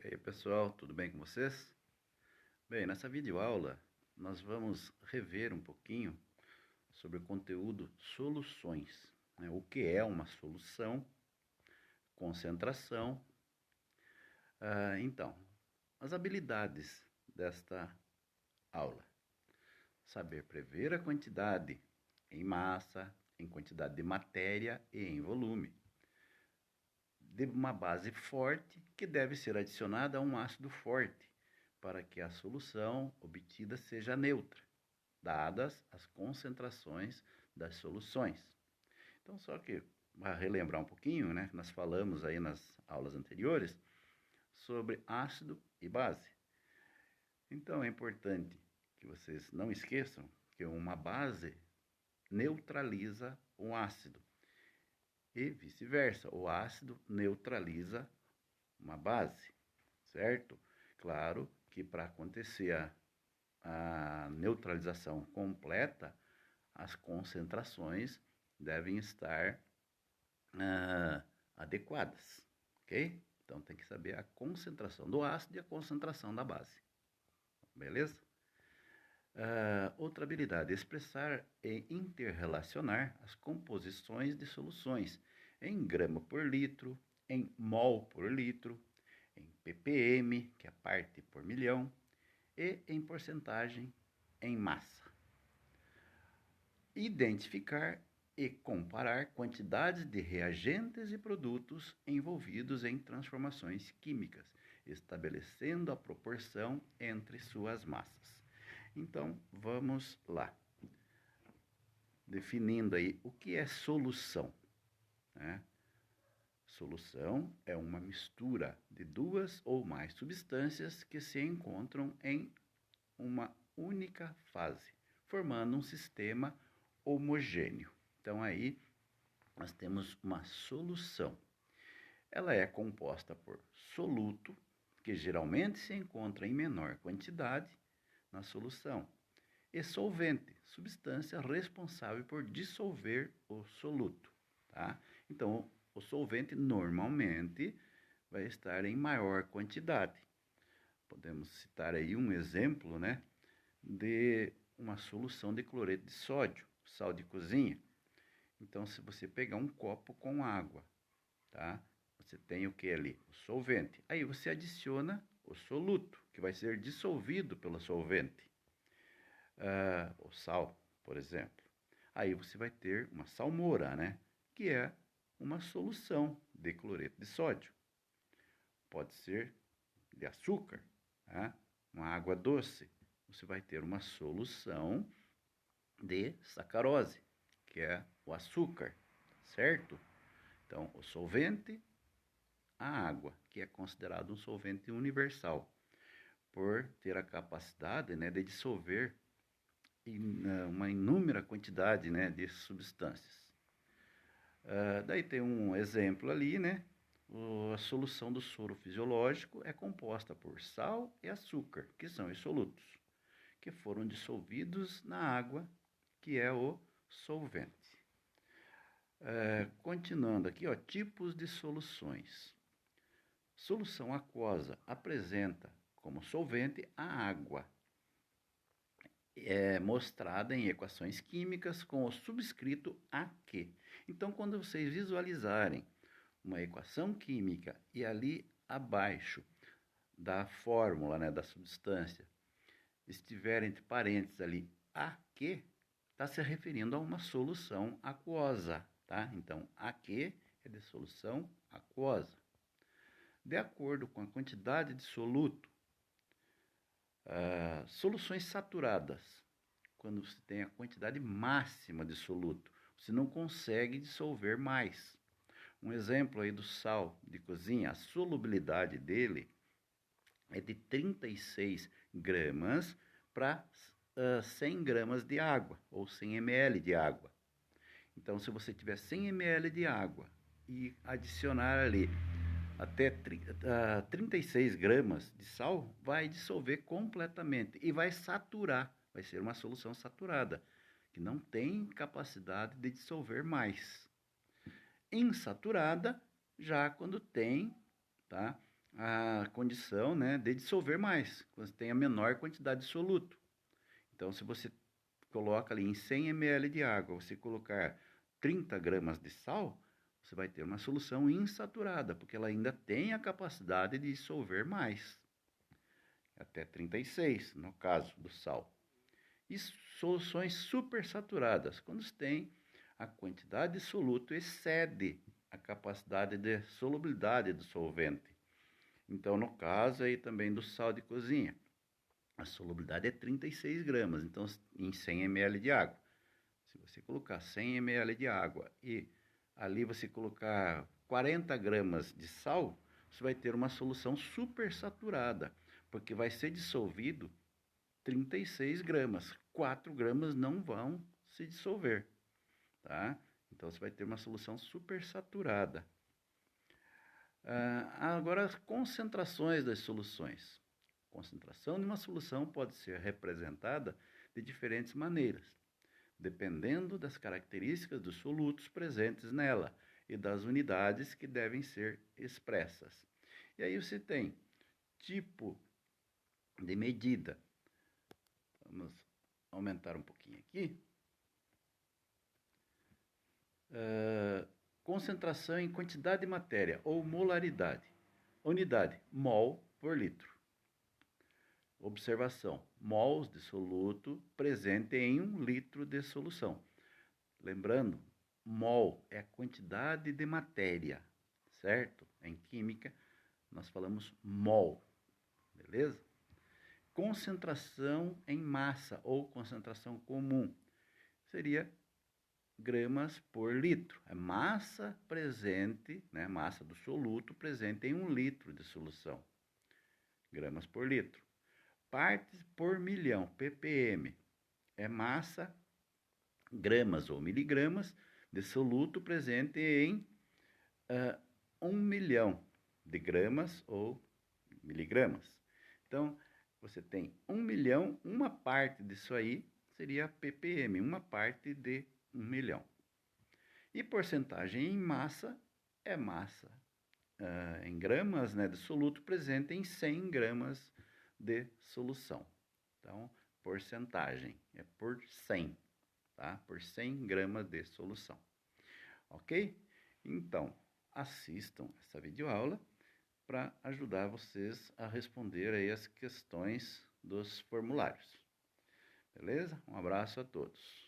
E aí pessoal, tudo bem com vocês? Bem, nessa videoaula nós vamos rever um pouquinho sobre o conteúdo soluções, né? O que é uma solução, concentração. Então, as habilidades desta aula: saber prever a quantidade em massa, em quantidade de matéria e em volume, de uma base forte que deve ser adicionada a um ácido forte para que a solução obtida seja neutra, dadas as concentrações das soluções. Então, só que para relembrar um pouquinho, né, nós falamos aí nas aulas anteriores sobre ácido e base. Então, é importante que vocês não esqueçam que uma base neutraliza um ácido e vice-versa. O ácido neutraliza uma base, certo? Claro que para acontecer a neutralização completa, as concentrações devem estar adequadas, ok? Então tem que saber a concentração do ácido e a concentração da base, beleza? Outra habilidade: expressar e interrelacionar as composições de soluções em grama por litro, em mol por litro, em ppm, que é parte por milhão, e em porcentagem em massa. Identificar e comparar quantidades de reagentes e produtos envolvidos em transformações químicas, estabelecendo a proporção entre suas massas. Então, vamos lá. Definindo aí o que é solução, né? Solução é uma mistura de duas ou mais substâncias que se encontram em uma única fase, formando um sistema homogêneo. Então aí nós temos uma solução. Ela é composta por soluto, que geralmente se encontra em menor quantidade na solução, e solvente, substância responsável por dissolver o soluto, tá? Então, o solvente normalmente vai estar em maior quantidade. Podemos citar aí um exemplo, né, de uma solução de cloreto de sódio, sal de cozinha. Então, se você pegar um copo com água, tá? Você tem o que ali? O solvente. Aí você adiciona o soluto, que vai ser dissolvido pelo solvente. O sal, por exemplo. Aí você vai ter uma salmoura, né? Que é uma solução de cloreto de sódio. Pode ser de açúcar, tá? Uma água doce. Você vai ter uma solução de sacarose, que é o açúcar, certo? Então, o solvente, a água, que é considerado um solvente universal, por ter a capacidade, né, de dissolver uma inúmera quantidade, né, de substâncias. Daí tem um exemplo ali, né? A solução do soro fisiológico é composta por sal e açúcar, que são os solutos, que foram dissolvidos na água, que é o solvente. Continuando aqui, ó, tipos de soluções. Solução aquosa apresenta como solvente a água, mostrada em equações químicas com o subscrito AQ. Então, quando vocês visualizarem uma equação química e ali abaixo da fórmula, né, da substância, estiver entre parênteses ali AQ, está se referindo a uma solução aquosa, tá? Então, AQ é de solução aquosa. De acordo com a quantidade de soluto, soluções saturadas, quando você tem a quantidade máxima de soluto, você não consegue dissolver mais. Um exemplo aí do sal de cozinha, a solubilidade dele é de 36 gramas para 100 gramas de água, ou 100 ml de água. Então, se você tiver 100 ml de água e adicionar ali até 36 gramas de sal, vai dissolver completamente e vai saturar, vai ser uma solução saturada, que não tem capacidade de dissolver mais. Insaturada, já quando tem, tá, a condição, né, de dissolver mais, quando você tem a menor quantidade de soluto. Então, se você coloca ali em 100 ml de água, você colocar 30 gramas de sal, você vai ter uma solução insaturada, porque ela ainda tem a capacidade de dissolver mais, até 36, no caso do sal. E soluções supersaturadas, quando você tem a quantidade de soluto excede a capacidade de solubilidade do solvente. Então, no caso aí também do sal de cozinha, a solubilidade é 36 gramas, então em 100 ml de água. Se você colocar 100 ml de água e ali você colocar 40 gramas de sal, você vai ter uma solução supersaturada, porque vai ser dissolvido 36 gramas. 4 gramas não vão se dissolver, tá? Então você vai ter uma solução supersaturada. Agora, as concentrações das soluções. A concentração de uma solução pode ser representada de diferentes maneiras, dependendo das características dos solutos presentes nela e das unidades que devem ser expressas. E aí você tem tipo de medida. Vamos aumentar um pouquinho aqui. Concentração em quantidade de matéria ou molaridade. Unidade, mol por litro. Observação, mols de soluto presente em 1 litro de solução. Lembrando, mol é a quantidade de matéria, certo? Em química, nós falamos mol, beleza? Concentração em massa ou concentração comum seria gramas por litro. É massa presente, né, massa do soluto presente em 1 litro de solução. Gramas por litro. Partes por milhão, ppm, é massa, gramas ou miligramas de soluto presente em 1 milhão de gramas ou miligramas. Então, você tem 1 milhão, uma parte disso aí seria ppm, uma parte de 1 milhão. E porcentagem em massa é massa em gramas, né, de soluto presente em 100 gramas de solução. Então, porcentagem é por 100, tá? Por 100 gramas de solução. Ok? Então, assistam essa videoaula para ajudar vocês a responder aí as questões dos formulários. Beleza? Um abraço a todos.